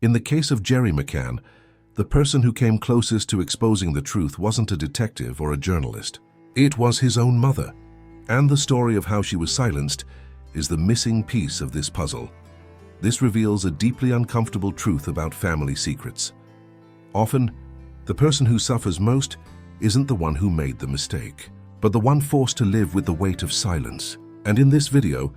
In the case of Gerry McCann, the person who came closest to exposing the truth wasn't a detective or a journalist. It was his own mother. And the story of how she was silenced is the missing piece of this puzzle. This reveals a deeply uncomfortable truth about family secrets. Often, the person who suffers most isn't the one who made the mistake, but the one forced to live with the weight of silence. And in this video,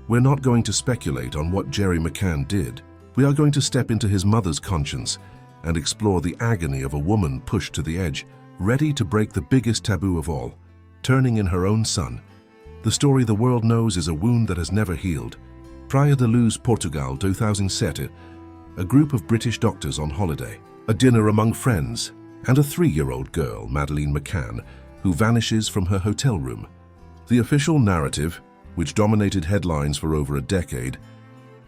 we're not going to speculate on what Gerry McCann did. We are going to step into his mother's conscience and explore the agony of a woman pushed to the edge, ready to break the biggest taboo of all, turning in her own son. The story the world knows is a wound that has never healed. Praia da Luz, Portugal, 2007, a group of British doctors on holiday, a dinner among friends, and a 3-year-old girl, Madeleine McCann, who vanishes from her hotel room. The official narrative, which dominated headlines for over a decade,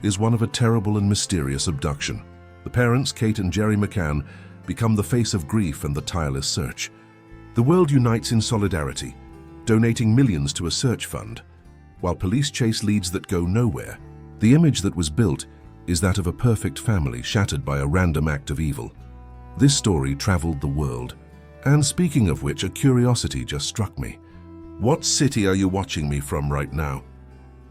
is one of a terrible and mysterious abduction. The parents, Kate and Gerry McCann, become the face of grief and the tireless search. The world unites in solidarity, donating millions to a search fund, while police chase leads that go nowhere. The image that was built is that of a perfect family shattered by a random act of evil. This story traveled the world. And speaking of which, a curiosity just struck me. What city are you watching me from right now?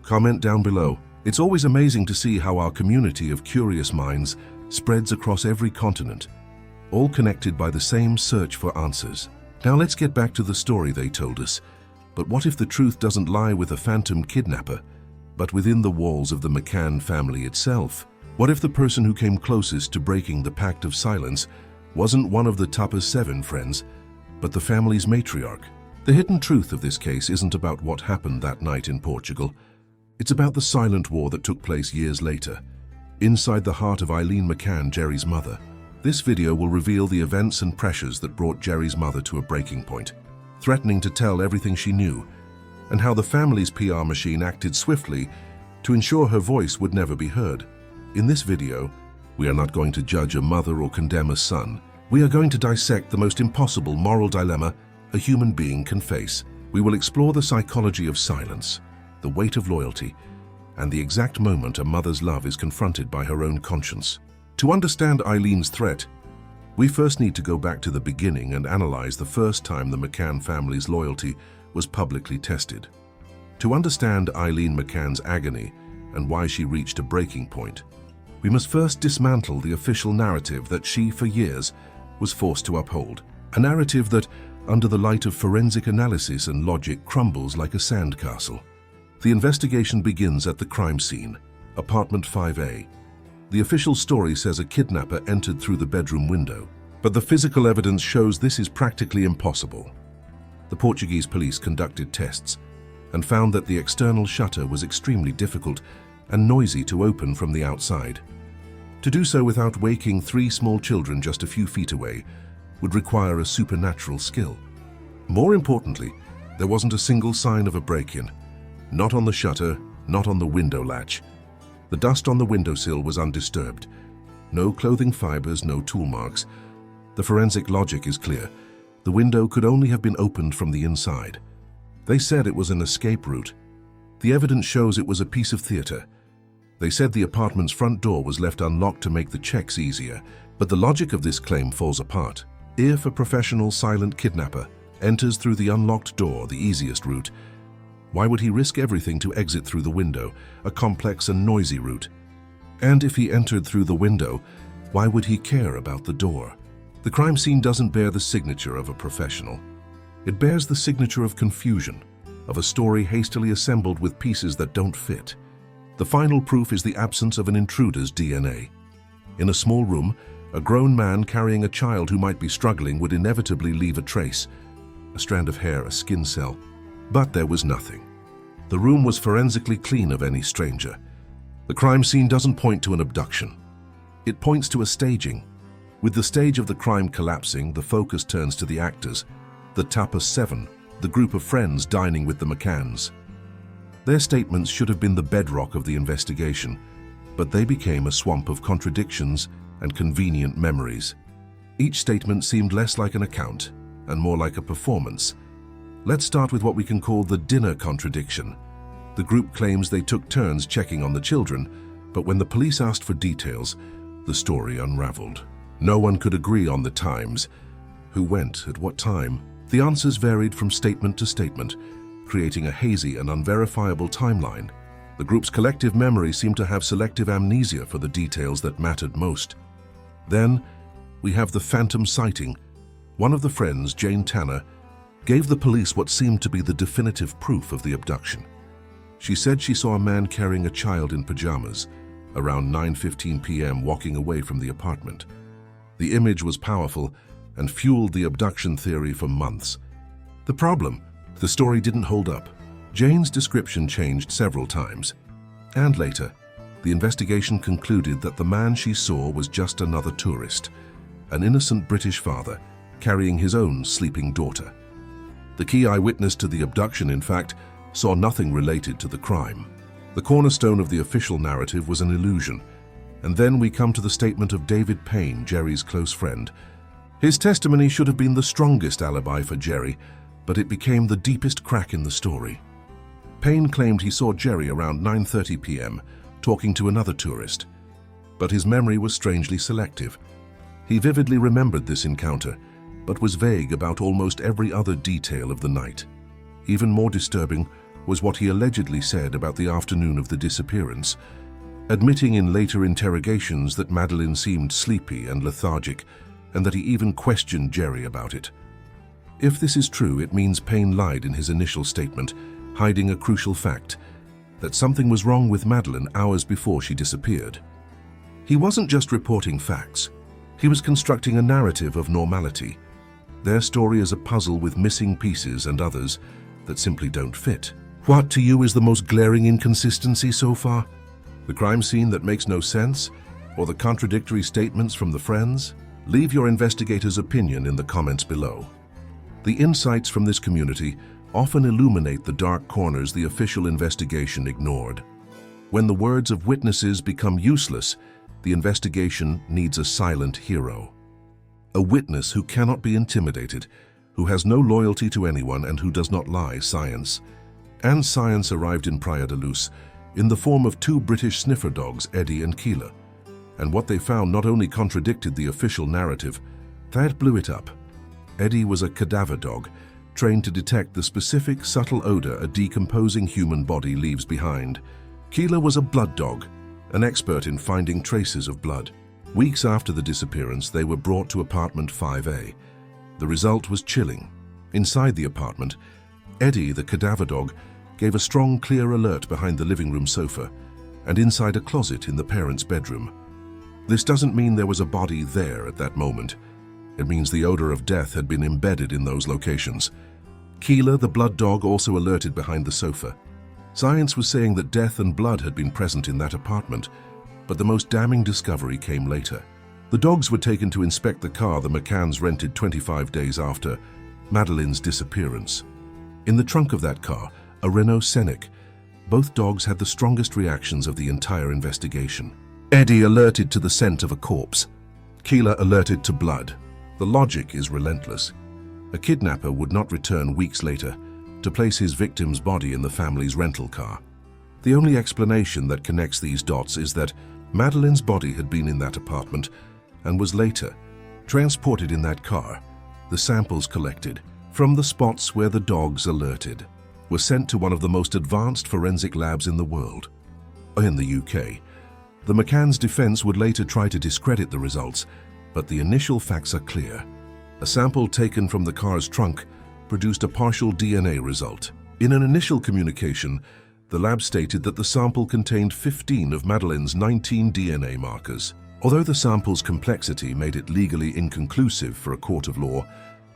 Comment down below. It's always amazing to see how our community of curious minds spreads across every continent, all connected by the same search for answers. Now let's get back to the story they told us. But what if the truth doesn't lie with a phantom kidnapper, but within the walls of the McCann family itself? What if the person who came closest to breaking the pact of silence wasn't one of the Tapa's 7 friends, but the family's matriarch? The hidden truth of this case isn't about what happened that night in Portugal. It's about the silent war that took place years later, inside the heart of Eileen McCann, Gerry's mother. This video will reveal the events and pressures that brought Gerry's mother to a breaking point, threatening to tell everything she knew, and how the family's PR machine acted swiftly to ensure her voice would never be heard. In this video, we are not going to judge a mother or condemn a son. We are going to dissect the most impossible moral dilemma a human being can face. We will explore the psychology of silence, the weight of loyalty, and the exact moment a mother's love is confronted by her own conscience. To understand Eileen's threat, we first need to go back to the beginning and analyze the first time the McCann family's loyalty was publicly tested. To understand Eileen McCann's agony and why she reached a breaking point, we must first dismantle the official narrative that she, for years, was forced to uphold. A narrative that, under the light of forensic analysis and logic, crumbles like a sandcastle. The investigation begins at the crime scene, apartment 5A. The official story says a kidnapper entered through the bedroom window, but the physical evidence shows this is practically impossible. The Portuguese police conducted tests and found that the external shutter was extremely difficult and noisy to open from the outside. To do so without waking 3 small children just a few feet away would require a supernatural skill. More importantly, there wasn't a single sign of a break-in. Not on the shutter, not on the window latch. The dust on the windowsill was undisturbed. No clothing fibers, no tool marks. The forensic logic is clear. The window could only have been opened from the inside. They said it was an escape route. The evidence shows it was a piece of theater. They said the apartment's front door was left unlocked to make the checks easier, but the logic of this claim falls apart. If a professional silent kidnapper enters through the unlocked door, the easiest route, why would he risk everything to exit through the window, a complex and noisy route? And if he entered through the window, why would he care about the door? The crime scene doesn't bear the signature of a professional. It bears the signature of confusion, of a story hastily assembled with pieces that don't fit. The final proof is the absence of an intruder's DNA. In a small room, a grown man carrying a child who might be struggling would inevitably leave a trace, a strand of hair, a skin cell. But there was nothing. The room was forensically clean of any stranger. The crime scene doesn't point to an abduction. It points to a staging. With the stage of the crime collapsing, the focus turns to the actors, the Tapa's 7, the group of friends dining with the McCanns. Their statements should have been the bedrock of the investigation, but they became a swamp of contradictions and convenient memories. Each statement seemed less like an account and more like a performance. Let's start with what we can call the dinner contradiction. The group claims they took turns checking on the children, but when the police asked for details, the story unraveled. No one could agree on the times. Who went at what time? The answers varied from statement to statement, creating a hazy and unverifiable timeline. The group's collective memory seemed to have selective amnesia for the details that mattered most. Then, we have the phantom sighting. One of the friends, Jane Tanner, gave the police what seemed to be the definitive proof of the abduction. She said she saw a man carrying a child in pajamas around 9:15 p.m. walking away from the apartment. The image was powerful and fueled the abduction theory for months. The problem? The story didn't hold up. Jane's description changed several times. And later, the investigation concluded that the man she saw was just another tourist, an innocent British father carrying his own sleeping daughter. The key eyewitness to the abduction, in fact, saw nothing related to the crime. The cornerstone of the official narrative was an illusion. And then we come to the statement of David Payne, Gerry's close friend. His testimony should have been the strongest alibi for Gerry, but it became the deepest crack in the story. Payne claimed he saw Gerry around 9:30 p.m. talking to another tourist, but his memory was strangely selective. He vividly remembered this encounter, but was vague about almost every other detail of the night. Even more disturbing was what he allegedly said about the afternoon of the disappearance, admitting in later interrogations that Madeleine seemed sleepy and lethargic, and that he even questioned Gerry about it. If this is true, it means Payne lied in his initial statement, hiding a crucial fact, that something was wrong with Madeleine hours before she disappeared. He wasn't just reporting facts. He was constructing a narrative of normality. Their story is a puzzle with missing pieces and others that simply don't fit. What to you is the most glaring inconsistency so far? The crime scene that makes no sense? Or the contradictory statements from the friends? Leave your investigator's opinion in the comments below. The insights from this community often illuminate the dark corners the official investigation ignored. When the words of witnesses become useless, the investigation needs a silent hero. A witness who cannot be intimidated, who has no loyalty to anyone and who does not lie science. And science arrived in Praia da Luz in the form of two British sniffer dogs, Eddie and Keela. And what they found not only contradicted the official narrative, that blew it up. Eddie was a cadaver dog, trained to detect the specific subtle odor a decomposing human body leaves behind. Keela was a blood dog, an expert in finding traces of blood. Weeks after the disappearance, they were brought to apartment 5A. The result was chilling. Inside the apartment, Eddie, the cadaver dog, gave a strong, clear alert behind the living room sofa and inside a closet in the parents' bedroom. This doesn't mean there was a body there at that moment. It means the odor of death had been embedded in those locations. Keela, the blood dog, also alerted behind the sofa. Science was saying that death and blood had been present in that apartment, but the most damning discovery came later. The dogs were taken to inspect the car the McCanns rented 25 days after Madeleine's disappearance. In the trunk of that car, a Renault Scenic, both dogs had the strongest reactions of the entire investigation. Eddie alerted to the scent of a corpse. Keela alerted to blood. The logic is relentless. A kidnapper would not return weeks later to place his victim's body in the family's rental car. The only explanation that connects these dots is that Madeleine's body had been in that apartment and was later transported in that car. The samples collected from the spots where the dogs alerted were sent to one of the most advanced forensic labs in the world. In the UK, the McCanns' defense would later try to discredit the results, but the initial facts are clear. A sample taken from the car's trunk produced a partial DNA result. In an initial communication, the lab stated that the sample contained 15 of Madeleine's 19 DNA markers. Although the sample's complexity made it legally inconclusive for a court of law,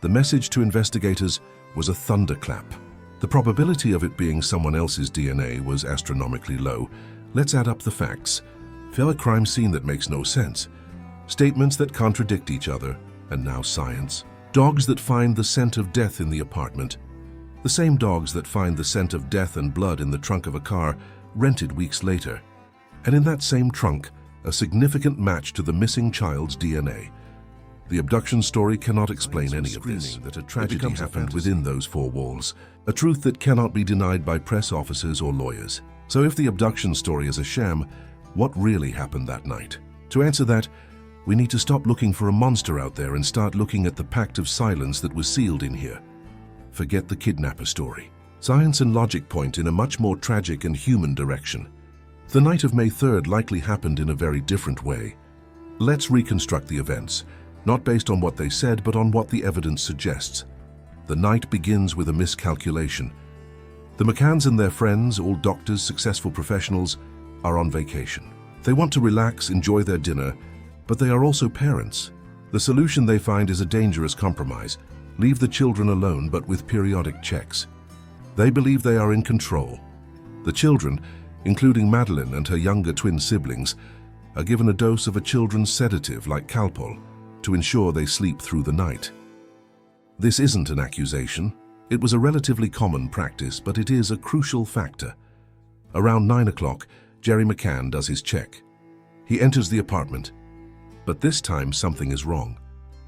the message to investigators was a thunderclap. The probability of it being someone else's DNA was astronomically low. Let's add up the facts. Fill a crime scene that makes no sense. Statements that contradict each other, and now science. Dogs that find the scent of death in the apartment. The same dogs that find the scent of death and blood in the trunk of a car rented weeks later. And in that same trunk, a significant match to the missing child's DNA. The abduction story cannot explain any of this. That a tragedy happened within those four walls, a truth that cannot be denied by press officers or lawyers. So if the abduction story is a sham, what really happened that night? To answer that, we need to stop looking for a monster out there and start looking at the pact of silence that was sealed in here. Forget the kidnapper story. Science and logic point in a much more tragic and human direction. The night of May 3rd likely happened in a very different way. Let's reconstruct the events, not based on what they said, but on what the evidence suggests. The night begins with a miscalculation. The McCanns and their friends, all doctors, successful professionals, are on vacation. They want to relax, enjoy their dinner, but they are also parents. The solution they find is a dangerous compromise. Leave the children alone, but with periodic checks. They believe they are in control. The children, including Madeleine and her younger twin siblings, are given a dose of a children's sedative like Calpol to ensure they sleep through the night. This isn't an accusation. It was a relatively common practice, but it is a crucial factor. Around 9 o'clock, Gerry McCann does his check. He enters the apartment. But this time something is wrong.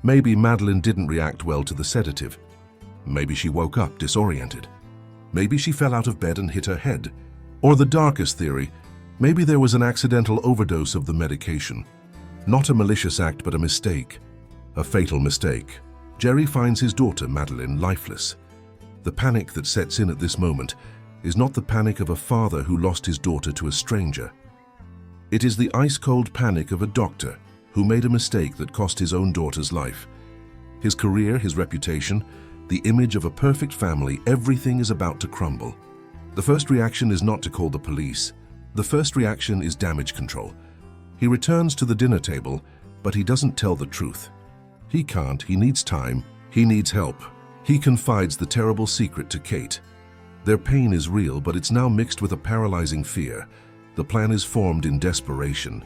Maybe Madeleine didn't react well to the sedative. Maybe she woke up disoriented. Maybe she fell out of bed and hit her head. Or the darkest theory, maybe there was an accidental overdose of the medication. Not a malicious act, but a mistake. A fatal mistake. Gerry finds his daughter, Madeleine, lifeless. The panic that sets in at this moment is not the panic of a father who lost his daughter to a stranger. It is the ice-cold panic of a doctor who made a mistake that cost his own daughter's life. His career, his reputation, the image of a perfect family, everything is about to crumble. The first reaction is not to call the police. The first reaction is damage control. He returns to the dinner table, but he doesn't tell the truth. He can't, he needs time, he needs help. He confides the terrible secret to Kate. Their pain is real, but it's now mixed with a paralyzing fear. The plan is formed in desperation.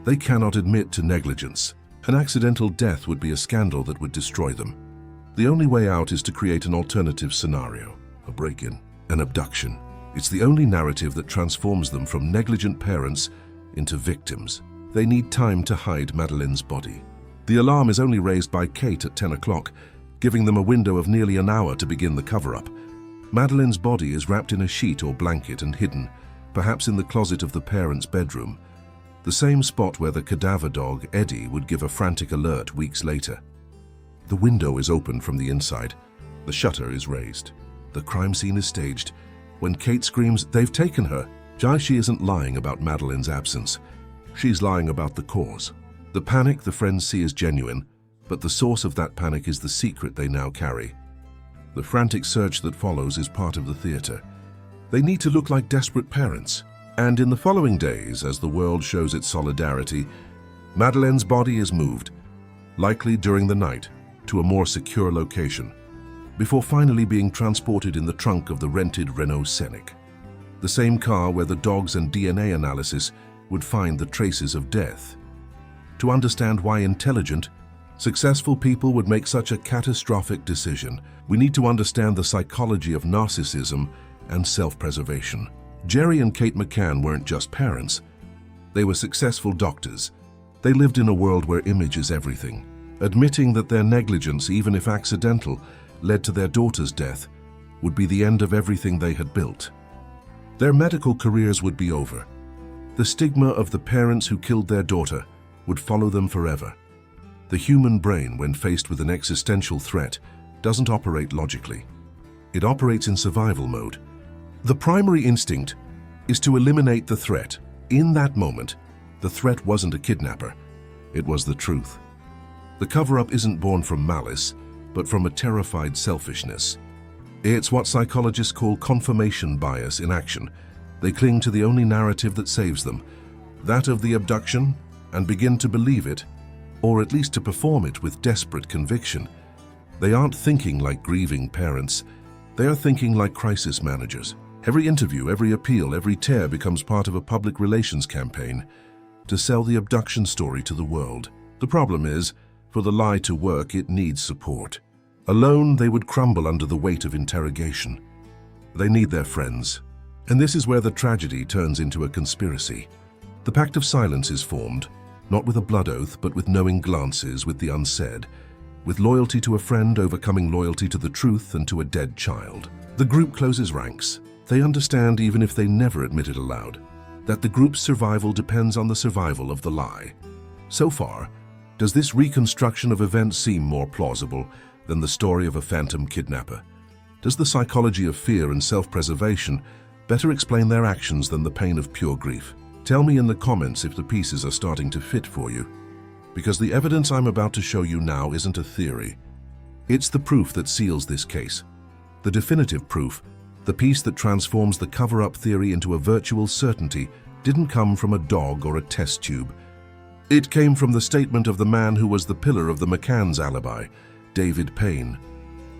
They cannot admit to negligence. An accidental death would be a scandal that would destroy them. The only way out is to create an alternative scenario, a break-in, an abduction. It's the only narrative that transforms them from negligent parents into victims. They need time to hide Madeleine's body. The alarm is only raised by Kate at 10 o'clock, giving them a window of nearly an hour to begin the cover-up. Madeleine's body is wrapped in a sheet or blanket and hidden, perhaps in the closet of the parents' bedroom, the same spot where the cadaver dog, Eddie, would give a frantic alert weeks later. The window is opened from the inside. The shutter is raised. The crime scene is staged. When Kate screams, "They've taken her!" she isn't lying about Madeleine's absence. She's lying about the cause. The panic the friends see is genuine, but the source of that panic is the secret they now carry. The frantic search that follows is part of the theater. They need to look like desperate parents. And in the following days, as the world shows its solidarity, Madeleine's body is moved, likely during the night, to a more secure location, before finally being transported in the trunk of the rented Renault Scenic, the same car where the dogs and DNA analysis would find the traces of death. To understand why intelligent, successful people would make such a catastrophic decision, we need to understand the psychology of narcissism and self-preservation. Gerry and Kate McCann weren't just parents. They were successful doctors. They lived in a world where image is everything. Admitting that their negligence, even if accidental, led to their daughter's death would be the end of everything they had built. Their medical careers would be over. The stigma of the parents who killed their daughter would follow them forever. The human brain, when faced with an existential threat, doesn't operate logically. It operates in survival mode. The primary instinct is to eliminate the threat. In that moment, the threat wasn't a kidnapper. It was the truth. The cover-up isn't born from malice, but from a terrified selfishness. It's what psychologists call confirmation bias in action. They cling to the only narrative that saves them, that of the abduction, and begin to believe it, or at least to perform it with desperate conviction. They aren't thinking like grieving parents. They are thinking like crisis managers. Every interview, every appeal, every tear becomes part of a public relations campaign to sell the abduction story to the world. The problem is, for the lie to work, it needs support. Alone, they would crumble under the weight of interrogation. They need their friends. And this is where the tragedy turns into a conspiracy. The pact of silence is formed, not with a blood oath, but with knowing glances, with the unsaid, with loyalty to a friend overcoming loyalty to the truth and to a dead child. The group closes ranks. They understand, even if they never admit it aloud, that the group's survival depends on the survival of the lie. So far, does this reconstruction of events seem more plausible than the story of a phantom kidnapper? Does the psychology of fear and self-preservation better explain their actions than the pain of pure grief? Tell me in the comments if the pieces are starting to fit for you. Because the evidence I'm about to show you now isn't a theory. It's the proof that seals this case. The definitive proof, the piece that transforms the cover-up theory into a virtual certainty, didn't come from a dog or a test tube. It came from the statement of the man who was the pillar of the McCanns' alibi, David Payne.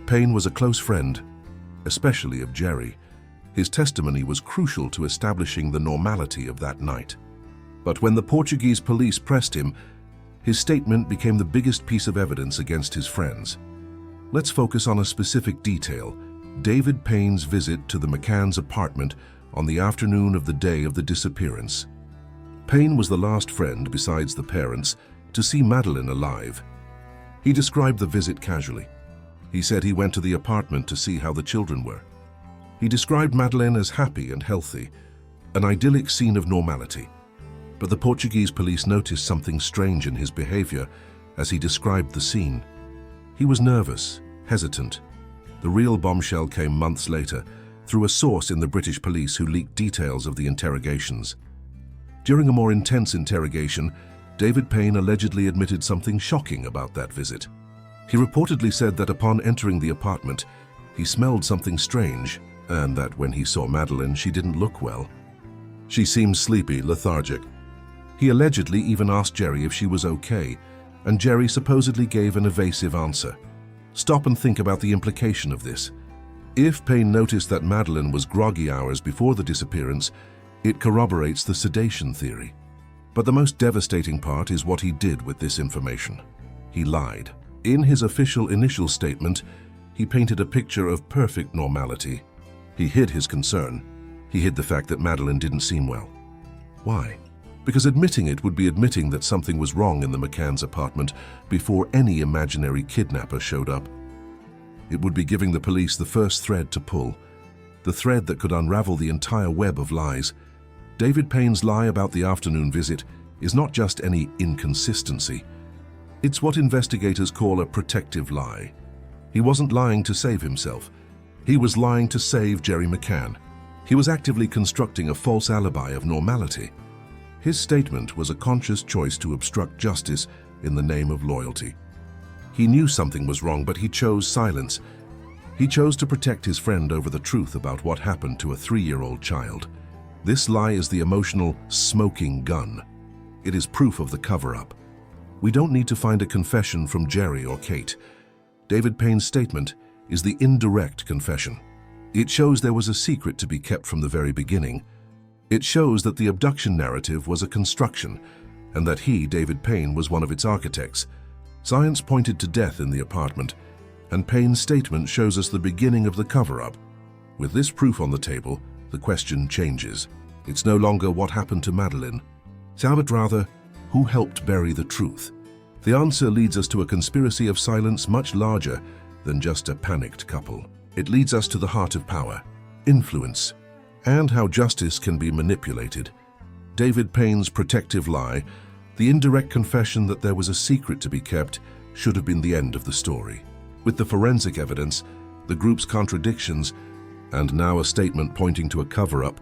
Payne was a close friend, especially of Gerry. His testimony was crucial to establishing the normality of that night. But when the Portuguese police pressed him, his statement became the biggest piece of evidence against his friends. Let's focus on a specific detail: David Payne's visit to the McCanns' apartment on the afternoon of the day of the disappearance. Payne was the last friend, besides the parents, to see Madeleine alive. He described the visit casually. He said he went to the apartment to see how the children were. He described Madeleine as happy and healthy, an idyllic scene of normality. But the Portuguese police noticed something strange in his behavior as he described the scene. He was nervous, hesitant. The real bombshell came months later, through a source in the British police who leaked details of the interrogations. During a more intense interrogation, David Payne allegedly admitted something shocking about that visit. He reportedly said that upon entering the apartment, he smelled something strange, and that when he saw Madeleine, she didn't look well. She seemed sleepy, lethargic. He allegedly even asked Gerry if she was okay, and Gerry supposedly gave an evasive answer. Stop and think about the implication of this. If Payne noticed that Madeleine was groggy hours before the disappearance, it corroborates the sedation theory. But the most devastating part is what he did with this information. He lied. In his official initial statement, he painted a picture of perfect normality. He hid his concern. He hid the fact that Madeleine didn't seem well. Why? Because admitting it would be admitting that something was wrong in the McCanns' apartment before any imaginary kidnapper showed up. It would be giving the police the first thread to pull, the thread that could unravel the entire web of lies. David Payne's lie about the afternoon visit is not just any inconsistency. It's what investigators call a protective lie. He wasn't lying to save himself. He was lying to save Gerry McCann. He was actively constructing a false alibi of normality. His statement was a conscious choice to obstruct justice in the name of loyalty. He knew something was wrong, but he chose silence. He chose to protect his friend over the truth about what happened to a 3-year-old child. This lie is the emotional smoking gun. It is proof of the cover-up. We don't need to find a confession from Gerry or Kate. David Payne's statement is the indirect confession. It shows there was a secret to be kept from the very beginning. It shows that the abduction narrative was a construction, and that he, David Payne, was one of its architects. Science pointed to death in the apartment, and Payne's statement shows us the beginning of the cover-up. With this proof on the table, the question changes. It's no longer what happened to Madeleine, but rather, who helped bury the truth? The answer leads us to a conspiracy of silence much larger than just a panicked couple. It leads us to the heart of power, influence, and how justice can be manipulated. David Payne's protective lie, the indirect confession that there was a secret to be kept, should have been the end of the story. With the forensic evidence, the group's contradictions, and now a statement pointing to a cover-up,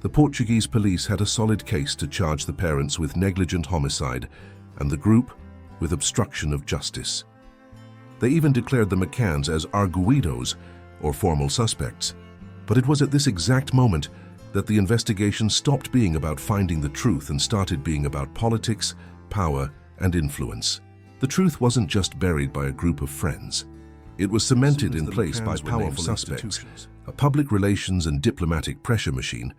the Portuguese police had a solid case to charge the parents with negligent homicide and the group with obstruction of justice. They even declared the McCanns as arguidos, or formal suspects. But it was at this exact moment that the investigation stopped being about finding the truth and started being about politics, power, and influence. The truth wasn't just buried by a group of friends. It was cemented in place by powerful suspects, a public relations and diplomatic pressure machine,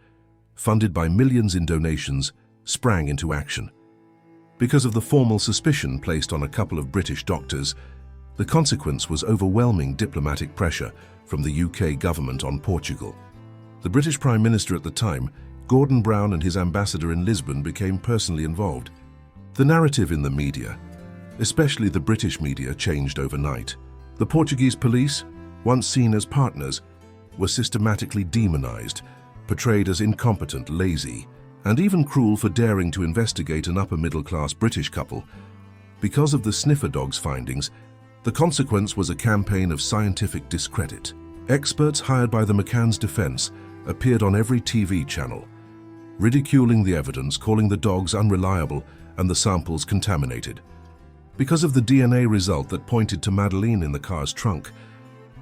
funded by millions in donations, sprang into action. Because of the formal suspicion placed on a couple of British doctors, the consequence was overwhelming diplomatic pressure from the UK government on Portugal. The British Prime Minister at the time, Gordon Brown, and his ambassador in Lisbon became personally involved. The narrative in the media, especially the British media, changed overnight. The Portuguese police, once seen as partners, were systematically demonized, portrayed as incompetent, lazy, and even cruel for daring to investigate an upper-middle-class British couple. Because of the sniffer dog's findings, the consequence was a campaign of scientific discredit. Experts hired by the McCanns' defense appeared on every TV channel, ridiculing the evidence, calling the dogs unreliable and the samples contaminated. Because of the DNA result that pointed to Madeleine in the car's trunk,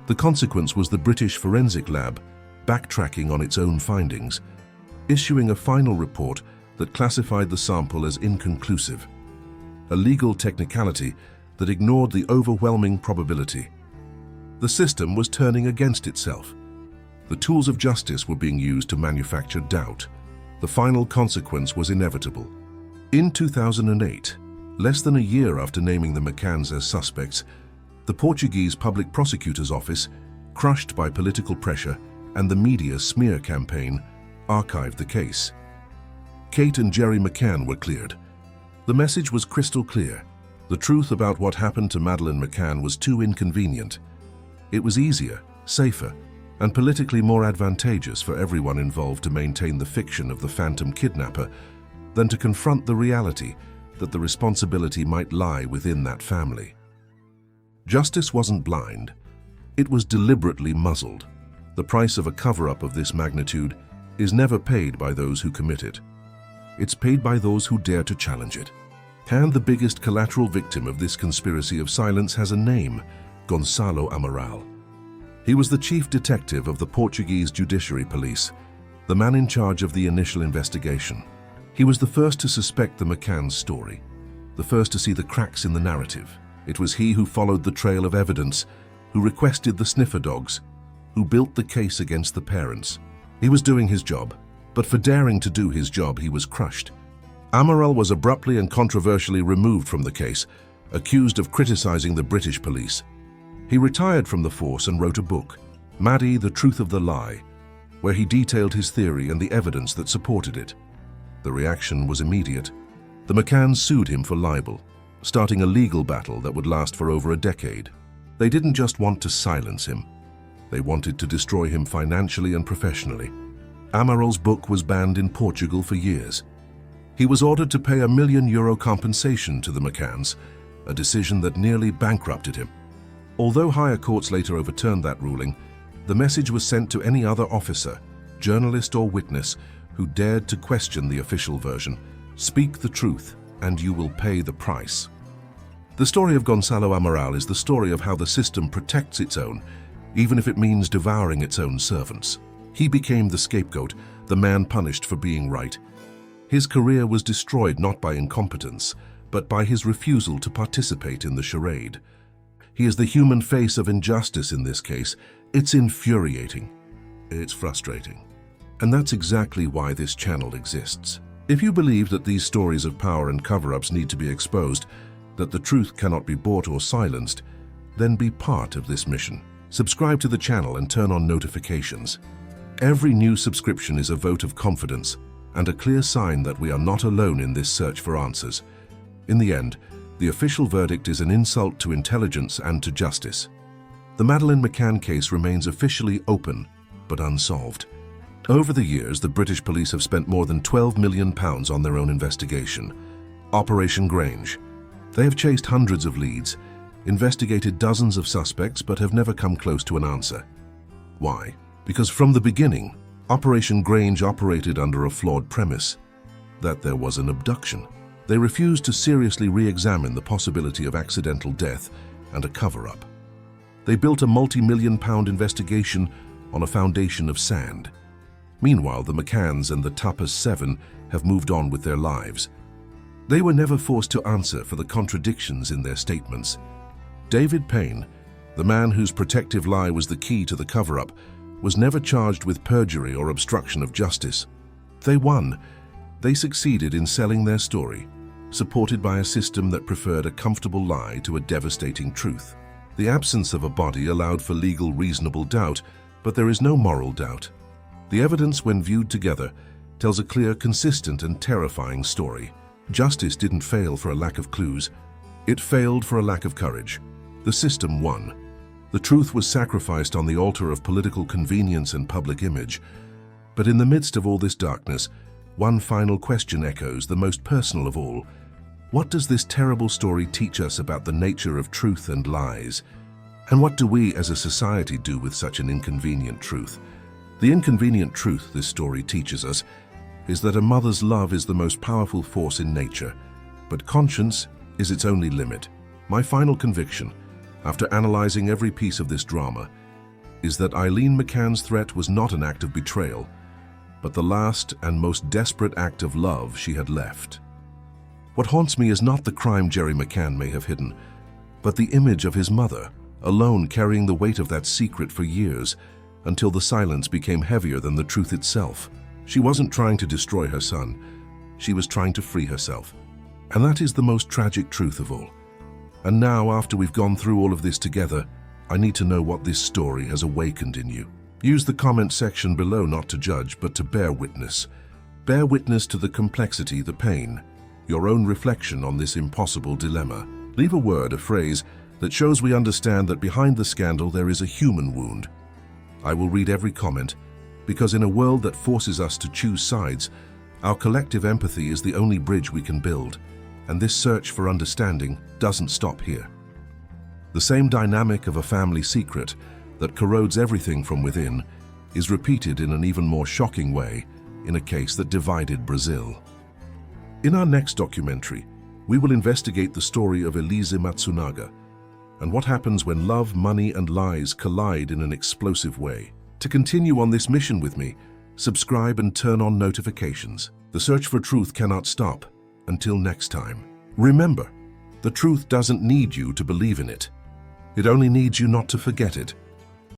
the consequence was the British Forensic Lab backtracking on its own findings, issuing a final report that classified the sample as inconclusive, a legal technicality that ignored the overwhelming probability. The system was turning against itself. The tools of justice were being used to manufacture doubt. The final consequence was inevitable. In 2008, less than a year after naming the McCanns as suspects, the Portuguese Public Prosecutor's Office, crushed by political pressure and the media smear campaign, archived the case. Kate and Gerry McCann were cleared. The message was crystal clear. The truth about what happened to Madeleine McCann was too inconvenient. It was easier, safer, and politically more advantageous for everyone involved to maintain the fiction of the phantom kidnapper than to confront the reality that the responsibility might lie within that family. Justice wasn't blind. It was deliberately muzzled. The price of a cover-up of this magnitude is never paid by those who commit it. It's paid by those who dare to challenge it. And the biggest collateral victim of this conspiracy of silence has a name: Gonçalo Amaral. He was the chief detective of the Portuguese Judiciary Police, the man in charge of the initial investigation. He was the first to suspect the McCanns' story, the first to see the cracks in the narrative. It was he who followed the trail of evidence, who requested the sniffer dogs, who built the case against the parents. He was doing his job, but for daring to do his job, he was crushed. Amaral was abruptly and controversially removed from the case, accused of criticizing the British police. He retired from the force and wrote a book, Maddie, The Truth of the Lie, where he detailed his theory and the evidence that supported it. The reaction was immediate. The McCanns sued him for libel, starting a legal battle that would last for over a decade. They didn't just want to silence him. They wanted to destroy him financially and professionally. Amaral's book was banned in Portugal for years. He was ordered to pay €1 million compensation to the McCanns, a decision that nearly bankrupted him. Although higher courts later overturned that ruling, the message was sent to any other officer, journalist or witness who dared to question the official version: speak the truth and you will pay the price. The story of Gonçalo Amaral is the story of how the system protects its own, even if it means devouring its own servants. He became the scapegoat, the man punished for being right. His career was destroyed not by incompetence, but by his refusal to participate in the charade. He is the human face of injustice in this case. It's infuriating. It's frustrating. And that's exactly why this channel exists. If you believe that these stories of power and cover-ups need to be exposed, that the truth cannot be bought or silenced, then be part of this mission. Subscribe to the channel and turn on notifications. Every new subscription is a vote of confidence and a clear sign that we are not alone in this search for answers. In the end, the official verdict is an insult to intelligence and to justice. The Madeleine McCann case remains officially open, but unsolved. Over the years, the British police have spent more than £12 million on their own investigation. Operation Grange. They have chased hundreds of leads, investigated dozens of suspects, but have never come close to an answer. Why? Because from the beginning, Operation Grange operated under a flawed premise: that there was an abduction. They refused to seriously re-examine the possibility of accidental death and a cover-up. They built a multi-million-pound investigation on a foundation of sand. Meanwhile, the McCanns and the Tapas 7 have moved on with their lives. They were never forced to answer for the contradictions in their statements. David Payne, the man whose protective lie was the key to the cover-up, was never charged with perjury or obstruction of justice. They won. They succeeded in selling their story, supported by a system that preferred a comfortable lie to a devastating truth. The absence of a body allowed for legal reasonable doubt, but there is no moral doubt. The evidence, when viewed together, tells a clear, consistent, and terrifying story. Justice didn't fail for a lack of clues. It failed for a lack of courage. The system won. The truth was sacrificed on the altar of political convenience and public image. But in the midst of all this darkness, one final question echoes, the most personal of all. What does this terrible story teach us about the nature of truth and lies? And what do we as a society do with such an inconvenient truth? The inconvenient truth this story teaches us is that a mother's love is the most powerful force in nature, but conscience is its only limit. My final conviction, after analyzing every piece of this drama, is that Eileen McCann's threat was not an act of betrayal, but the last and most desperate act of love she had left. What haunts me is not the crime Gerry McCann may have hidden, but the image of his mother, alone carrying the weight of that secret for years, until the silence became heavier than the truth itself. She wasn't trying to destroy her son, she was trying to free herself. And that is the most tragic truth of all. And now, after we've gone through all of this together, I need to know what this story has awakened in you. Use the comment section below not to judge, but to bear witness. Bear witness to the complexity, the pain, your own reflection on this impossible dilemma. Leave a word, a phrase, that shows we understand that behind the scandal there is a human wound. I will read every comment, because in a world that forces us to choose sides, our collective empathy is the only bridge we can build, and this search for understanding doesn't stop here. The same dynamic of a family secret that corrodes everything from within is repeated in an even more shocking way in a case that divided Brazil. In our next documentary, we will investigate the story of Elise Matsunaga and what happens when love, money, and lies collide in an explosive way. To continue on this mission with me, subscribe and turn on notifications. The search for truth cannot stop. Until next time. Remember, the truth doesn't need you to believe in it. It only needs you not to forget it.